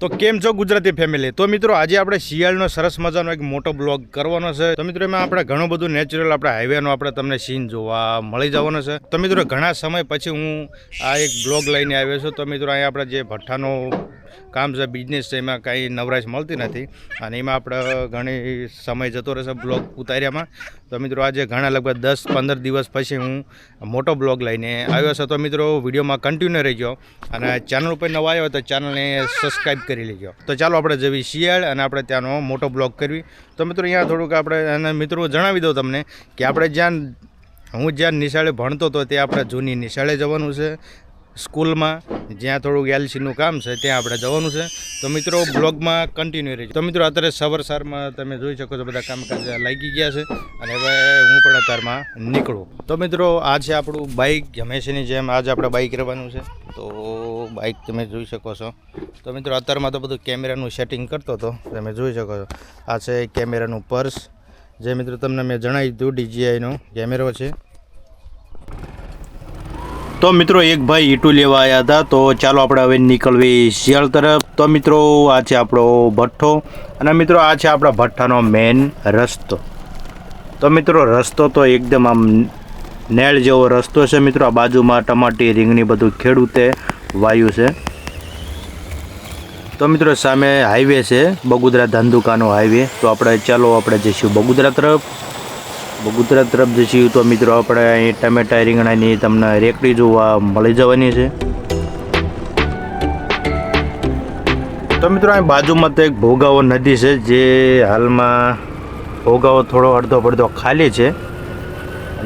તો કેમ છો ગુજરાતી ફેમિલી? તો મિત્રો આજે આપણે શિયાળનો સરસ મજાનો એક મોટો બ્લોગ કરવાનો છે. તો મિત્રો એમાં આપણે ઘણું બધું નેચરલ આપણે હાઈવેનો આપણે તમને સીન જોવા મળી જવાનો છે. તો મિત્રો ઘણા સમય પછી હું આ એક બ્લોગ લઈને આવ્યો છું. તો મિત્રો અહીંયા આપણે જે ભઠ્ઠાનો કામ છે, બિઝનેસ છે, એમાં કાંઈ નવરાશ મળતી નથી અને એમાં આપણે ઘણી સમય જતો રહેશે બ્લોગ ઉતાર્યામાં. તો મિત્રો આજે ઘણા લગભગ 10-15 દિવસ પછી હું મોટો બ્લોગ લઈને આવ્યો છે. તો મિત્રો વિડીયોમાં કન્ટિન્યુ રહીજો અને ચેનલ ઉપર નવા આવ્યો તો ચેનલને સબસ્ક્રાઈબ કરી લેજો. તો ચાલો આપણે જવી શિયાળ અને આપણે ત્યાંનો મોટો બ્લોગ કરવી. તો મિત્રો અહીંયા થોડુંક આપણે અને મિત્રો જણાવી દઉં તમને કે આપણે હું જ્યાં નિશાળે ભણતો હતો તે આપણે જૂની નિશાળે જવાનું છે સ્કૂલમાં, જ્યાં થોડુંક એલસીનું કામ છે ત્યાં આપણે જવાનું છે. તો મિત્રો બ્લોગમાં કન્ટિન્યુ રહેજો. તો મિત્રો અત્યારે સવારમાં તમે જોઈ શકો છો બધા કામકાજ લાગી ગયા છે અને હવે હું પણ અત્યારમાં નીકળું. તો મિત્રો આ છે આપણું બાઇક, હંમેશાની જેમ આજ આપણે બાઇક રહેવાનું છે. તો બાઇક તમે જોઈ શકો છો. તો મિત્રો અત્યારમાં તો બધું કેમેરાનું સેટિંગ કરતો હતો, તમે જોઈ શકો છો. આ છે કેમેરાનું પર્સ, જે મિત્રો તમને મેં જણાવી દીધું DJIનો કેમેરો છે. તો મિત્રો એક ભાઈ ઈટું લેવા આવ્યા હતા. તો ચાલો આપણે હવે નીકળવી શિયાળ તરફ. તો મિત્રો આ છે આપણો ભઠ્ઠો અને મિત્રો આ છે આપણા ભઠ્ઠાનો મેન રસ્તો. તો મિત્રો રસ્તો તો એકદમ આમ નેળ જેવો રસ્તો છે મિત્રો. આ બાજુમાં ટમાટી, રીંગણી બધું ખેડૂતે વાયું છે. તો મિત્રો સામે હાઈવે છે, બગુદરા ધાંધુકાનો હાઈવે. તો આપણે ચાલો આપણે જઈશું બગુદરા તરફ જઈશું. તો મિત્રો આપણે અહીં ટમેટા, રીંગણાની તમને રેકડી જોવા મળી જવાની છે. તો મિત્રો અહીં બાજુમાં તો એક ભોગાવો નદી છે, જે હાલમાં ભોગાવો થોડો અડધો પડધો ખાલી છે.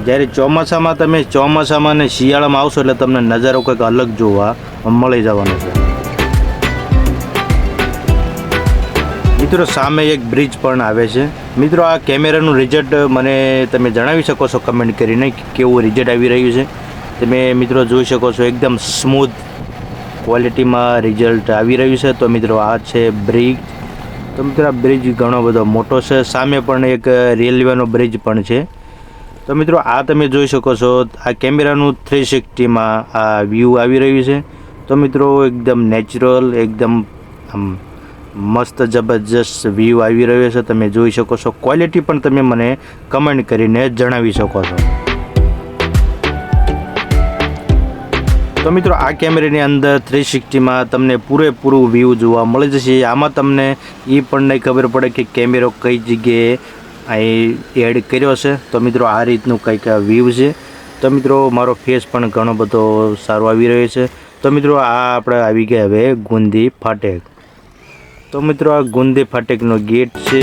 જ્યારે ચોમાસામાં અને શિયાળામાં આવશો એટલે તમને નજારો કંઈક અલગ જોવા મળી જવાનો છે. મિત્રો સામે એક બ્રિજ પણ આવે છે. મિત્રો આ કેમેરાનું રિઝલ્ટ મને તમે જણાવી શકો છો કમેન્ટ કરીને કે કેવું રિઝલ્ટ આવી રહ્યું છે. તમે મિત્રો જોઈ શકો છો એકદમ સ્મૂથ ક્વોલિટીમાં રિઝલ્ટ આવી રહ્યું છે. તો મિત્રો આ છે બ્રિજ. તો મિત્રો આ બ્રિજ ઘણો બધો મોટો છે. સામે પણ એક રેલવેનો બ્રિજ પણ છે. તો મિત્રો આ તમે જોઈ શકો છો આ કેમેરાનું 360માં આ વ્યૂ આવી રહ્યું છે. તો મિત્રો એકદમ નેચરલ, એકદમ આમ મસ્ત જબરજસ્ત વ્યૂ આવી રહ્યો છે. તમે જોઈ શકો છો. ક્વોલિટી પણ તમે મને કમેન્ટ કરીને જણાવી શકો છો. તો મિત્રો આ કેમેરાની અંદર 360માં તમને પૂરેપૂરું વ્યૂ જોવા મળી જશે. આમાં તમને એ પણ નહીં ખબર પડે કે કેમેરો કઈ જગ્યાએ અહીં એડ કર્યો છે. તો મિત્રો આ રીતનું કંઈક વ્યૂ છે. તો મિત્રો મારો ફેસ પણ ઘણો બધો સારો આવી રહ્યો છે. તો મિત્રો આ આપણે આવી ગયા હવે ગુંદી ફાટેક. તો મિત્રો આ ગુંદી ફાટેકનો ગેટ છે.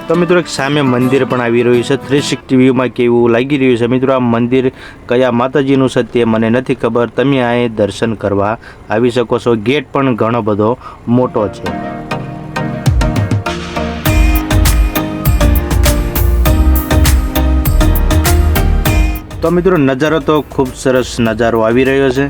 તો મિત્રો એક સામે મંદિર પણ આવી રહ્યું છે. 360 વ્યૂમાં કેવું લાગી રહ્યું છે. મિત્રો આ મંદિર કયા માતાજીનું છે તે મને નથી ખબર. તમે અહીં દર્શન કરવા આવી શકો છો. ગેટ પણ ઘણો બધો મોટો છે. તો મિત્રો નજારો તો ખૂબ સરસ નજારો આવી રહ્યો છે.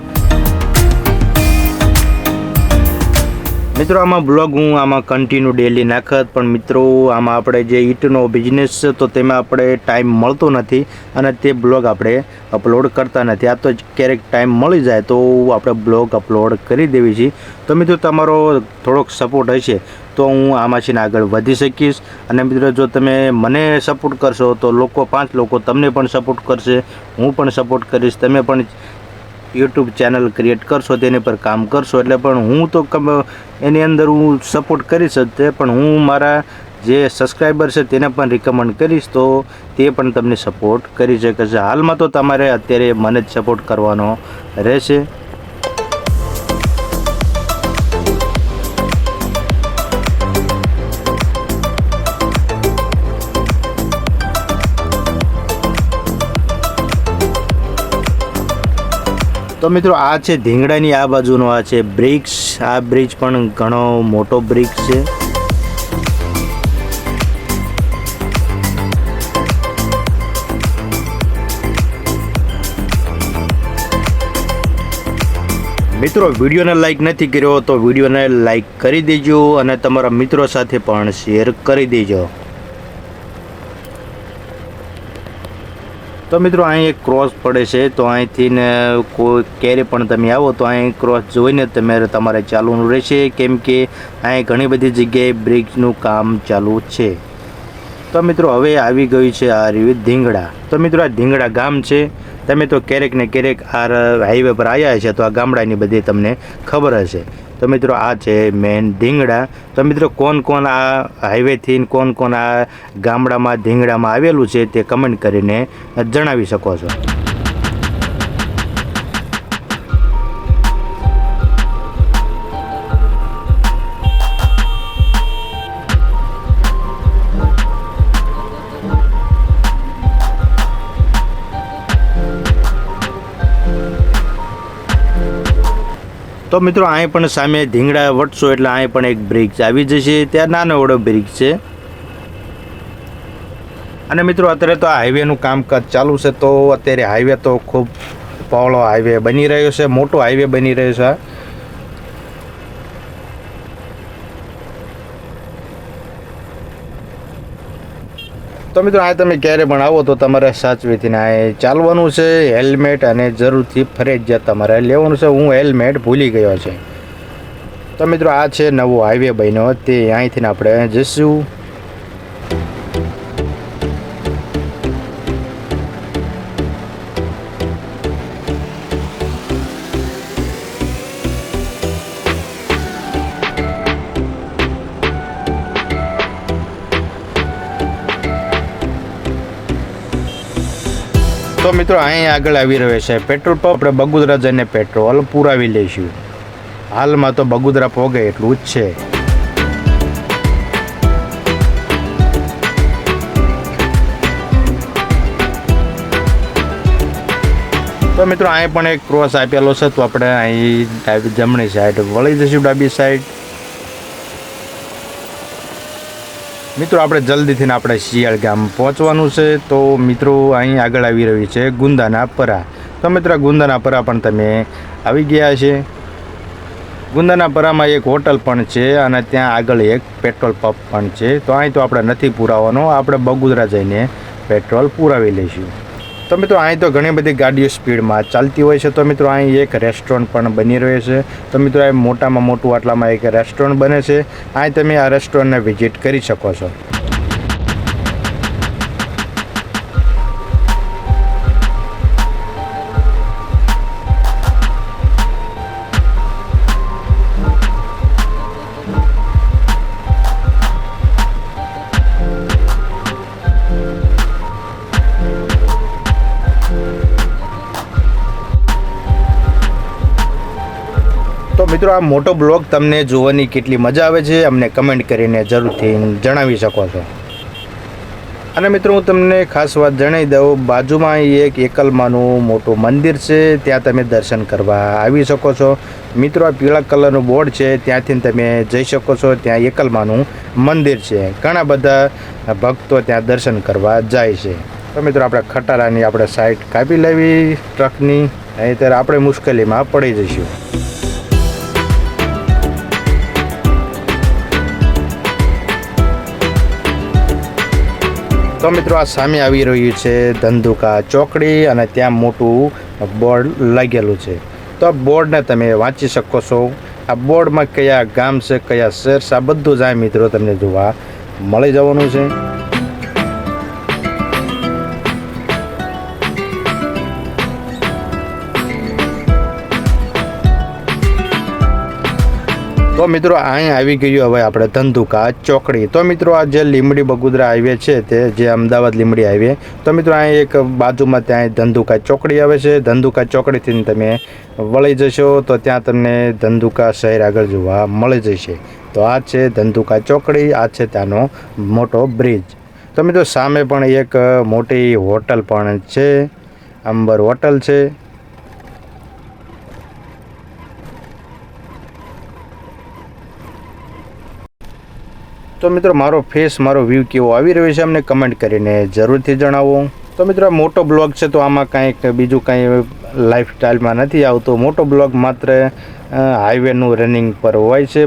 મિત્રો આમાં બ્લોગ હું કન્ટિન્યુ ડેલી નાખત, પણ મિત્રો આમાં આપણે જે ઈંટનો બિઝનેસ છે તો તેમાં આપણે ટાઈમ મળતો નથી અને તે બ્લોગ આપણે અપલોડ કરતા નથી. આ તો ક્યારેક ટાઈમ મળી જાય તો આપણે બ્લોગ અપલોડ કરી દેવી છીએ. તો મિત્રો તમારો થોડોક સપોર્ટ હશે તો હું આમાંથી આગળ વધી શકીશ. અને મિત્રો જો તમે મને સપોર્ટ કરશો તો 5 લોકો તમને પણ સપોર્ટ કરશે, હું પણ સપોર્ટ કરીશ. તમે પણ યુટ્યુબ ચેનલ ક્રિએટ કરશો, તેની પર કામ કરશો એટલે પણ હું તો એની અંદર હું સપોર્ટ કરીશ જ તે, પણ હું મારા જે સબસ્ક્રાઈબર છે તેને પણ રિકમેન્ડ કરીશ તો તે પણ તમને સપોર્ટ કરી શકે છે. હાલમાં તો તમારે અત્યારે મને જ સપોર્ટ કરવાનો રહેશે. તો મિત્રો આ છે ધીંગડાની આ બાજુનો આ છે બ્રિજ. આ બ્રિજ પણ ઘણો મોટો બ્રિજ છે. મિત્રો વિડીયોને લાઈક નથી કર્યો તો વિડીયોને લાઈક કરી દેજો અને તમારા મિત્રો સાથે પણ શેર કરી દેજો. તો તો મિત્રો અહીં એક ક્રોસ પડે છે, તો અહીંથી ને કોઈ ક્યારે પણ તમે આવો તો અહીં ક્રોસ જોઈને તમારે ચાલવાનું રહેશે, કેમ કે અહીં ઘણી બધી જગ્યાએ બ્રિજનું કામ ચાલુ છે. તો મિત્રો હવે આવી ગયું છે આ રહ્યું ધીંગડા. તો મિત્રો આ ધીંગડા ગામ છે. તમે તો ક્યારેક ને ક્યારેક આ હાઈવે પર આવ્યા છે તો આ ગામડાની બધી તમને ખબર હશે. તો મિત્રો આ છે મેન ધીંગડા. તો મિત્રો કોણ આ હાઈવેથી કોણ આ ગામડામાં ધીંગડામાં આવેલું છે તે કમેન્ટ કરીને જણાવી શકો છો. તો મિત્રો અહીં પણ સામે ધીંગડા વટશો એટલે અહીં પણ એક બ્રિજ આવી જશે. ત્યાં નાનો એવડો બ્રિજ છે. અને મિત્રો અત્યારે તો આ હાઈવેનું કામકાજ ચાલુ છે. તો અત્યારે હાઈવે તો ખૂબ પહોળો હાઈવે બની રહ્યો છે, મોટો હાઈવે બની રહ્યો છે. તો મિત્રો આ તમે ક્યારે પણ આવો તો તમારે સાચવીથી ચાલવાનું છે. હેલ્મેટ અને જરૂરથી ફરજિયાત તમારે લેવાનું છે. હું હેલ્મેટ ભૂલી ગયો છે. તો મિત્રો આ છે નવો હાઈવે બન્યો, તે અહીંથી આપણે જઈશું. તો મિત્રો અહીં આગળ આવી રહ્યો છે પેટ્રોલ પંપ. આપણે બગુદરા જઈને પેટ્રોલ પુરાવી લઈશું. હાલમાં તો બગુદરા પોગે એટલું જ છે. તો મિત્રો અહીં પણ એક ક્રોસ આપેલો છે, તો આપણે અહીં જમણી સાઈડ વળી જઈશું, ડાબી સાઈડ. મિત્રો આપણે જલ્દીથી આપણે શિયાળ ગામ પહોંચવાનું છે. તો મિત્રો અહીં આગળ આવી રહ્યું છે ગુંદાના પરા. તો મિત્રો ગુંદાના પરા પણ તમે આવી ગયા છે. ગુંદાના પરામાં એક હોટલ પણ છે અને ત્યાં આગળ એક પેટ્રોલ પંપ પણ છે. તો અહીં તો આપણે નથી પુરાવાનો, આપણે બગુદરા જઈને પેટ્રોલ પુરાવી લઈશું. તો મિત્રો અહીં તો ઘણી બધી ગાડીઓ સ્પીડમાં ચાલતી હોય છે. તો મિત્રો અહીં એક રેસ્ટોરન્ટ પણ બની રહ્યો છે. તો મિત્રો અહીં મોટામાં મોટું આટલામાં એક રેસ્ટોરન્ટ બને છે. અહીં તમે આ રેસ્ટોરન્ટને વિઝિટ કરી શકો છો. તો મિત્રો આ મોટો બ્લોગ તમને જોવાની કેટલી મજા આવે છે અમને કમેન્ટ કરીને જરૂરથી જણાવી શકો છો. અને મિત્રો હું તમને ખાસ વાત જણાવી દઉં, બાજુમાં એક એકલમાનું મોટું મંદિર છે, ત્યાં તમે દર્શન કરવા આવી શકો છો. મિત્રો આ પીળા કલરનું બોર્ડ છે, ત્યાંથી તમે જઈ શકો છો. ત્યાં એકલમાનું મંદિર છે. ઘણા બધા ભક્તો ત્યાં દર્શન કરવા જાય છે. તો મિત્રો આપણે ખટારાની આપણે સાઈડ કાપી લેવી ટ્રકની, નહીંતર આપણે મુશ્કેલીમાં પડી જઈશું. તો મિત્રો આ સામે આવી રહ્યું છે ધંધુકા ચોકડી અને ત્યાં મોટું બોર્ડ લાગેલું છે. તો આ બોર્ડને તમે વાંચી શકો છો. આ બોર્ડમાં કયા ગામ છે, કયા શહેર છે, આ બધું જ આ મિત્રો તમને જોવા મળી જવાનું છે. તો મિત્રો અહીં આવી ગયું હવે આપણે ધંધુકા ચોકડી. તો મિત્રો આ જે લીંબડી બગુદરા હાઈવે છે, તે જે અમદાવાદ લીંબડી હાઈવે, તો મિત્રો અહીં એક બાજુમાં ત્યાં ધંધુકા ચોકડી આવે છે. ધંધુકા ચોકડીથી તમે વળી જશો તો ત્યાં તમને ધંધુકા શહેર આગળ જોવા મળી જશે. તો આ છે ધંધુકા ચોકડી, આ છે ત્યાંનો મોટો બ્રિજ. તો મિત્રો સામે પણ એક મોટી હોટલ પણ છે, અંબર હોટલ છે. તો મિત્રો મારો વ્યૂ કેવો આવી રહ્યો છે અમને કમેન્ટ કરીને જરૂરથી જણાવો. તો મિત્રો મોટો બ્લોગ છે, તો આમાં કાંઈક બીજું કાંઈ લાઈફસ્ટાઈલમાં નથી આવતું. મોટો બ્લોગ માત્ર હાઈવેનું રનિંગ પર હોય છે,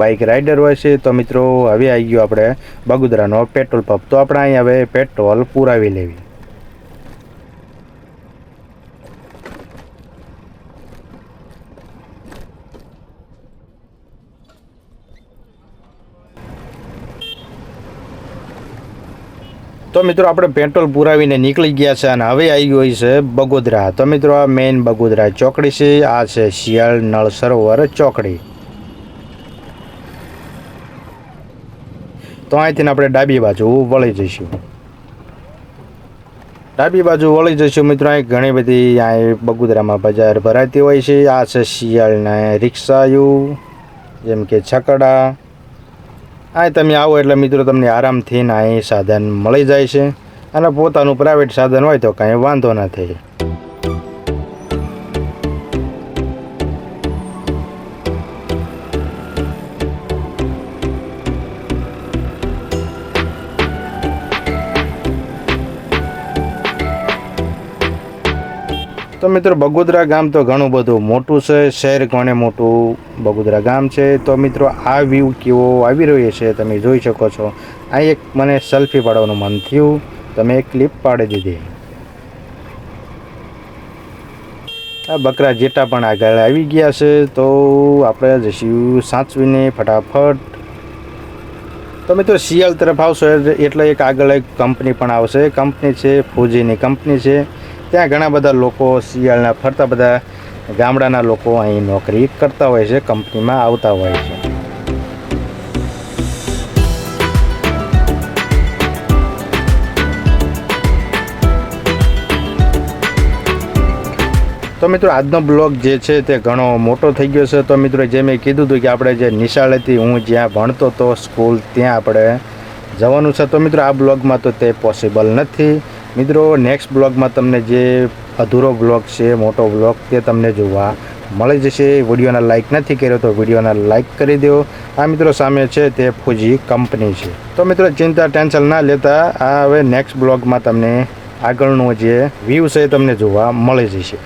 બાઇક રાઇડર હોય છે. તો મિત્રો હવે આવી ગયો આપણે બગુદરાનો પેટ્રોલ પંપ. તો આપણે અહીં હવે પેટ્રોલ પુરાવી લેવી. તો મિત્રો આપણે પેટ્રોલ પુરાવીને નીકળી ગયા છે અને હવે આવી ગઈ છે બગોદરા. તો મિત્રો આ મેઇન બગોદરા ચોકડી છે. આ છે શિયાળ નળ સરોવર ચોકડી. તો અહીંથી આપણે ડાબી બાજુ વળી જઈશું. ડાબી બાજુ વળી જઈશું મિત્રો. અહીં ઘણી બધી અહીં બગોદરામાં બજાર ભરાતી હોય છે. આ છે શિયાળના રિક્ષાયું, જેમ કે છકડા. અહીં તમે આવો એટલે મિત્રો તમને આરામથી અહીં સાધન મળી જાય છે, અને પોતાનું પ્રાઇવેટ સાધન હોય તો કાંઈ વાંધો નથી. તો મિત્રો બગોદરા ગામ તો ઘણું બધું મોટું છે. શહેર ઘણે મોટું બગોદરા ગામ છે. તો મિત્રો આ વ્યૂ કેવો આવી રહ્યો છે તમે જોઈ શકો છો. આ એક મને સેલ્ફી પાડવાનું મન થયું, તમે એક ક્લિપ પાડી દીધી. આ બકરા જેટા પણ આગળ આવી ગયા છે. તો આપણે જઈશું સાચવીને ફટાફટ. તો મિત્રો શિયાળ તરફ આવશો એટલે એક આગળ એક કંપની પણ આવશે. કંપની છે ફૂજીની કંપની છે. ત્યાં ઘણા બધા લોકો શિયાળના ફરતા બધા ગામડાના લોકો અહીં નોકરી કરતા હોય છે, કંપનીમાં આવતા હોય છે. તો મિત્રો આજનો બ્લોગ જે છે તે ઘણો મોટો થઈ ગયો છે. તો મિત્રો જે મેં કીધું હતું કે આપણે જે નિશાળ હતી, હું જ્યાં ભણતો હતો સ્કૂલ, ત્યાં આપણે જવાનું છે. તો મિત્રો આ બ્લોગમાં તો તે પોસિબલ નથી. મિત્રો નેક્સ્ટ બ્લોગમાં તમને જે અધૂરો બ્લોગ છે, મોટો બ્લોગ, તે તમને જોવા મળી જશે. વિડીયોના લાઇક નથી કર્યો તો વિડીયોના લાઇક કરી દો. આ મિત્રો સામે છે તે ફૂજી કંપની છે. તો મિત્રો ચિંતા ટેન્શન ના લેતા, આ હવે નેક્સ્ટ બ્લોગમાં તમને આગળનું જે વ્યૂ છે તમને જોવા મળી જશે.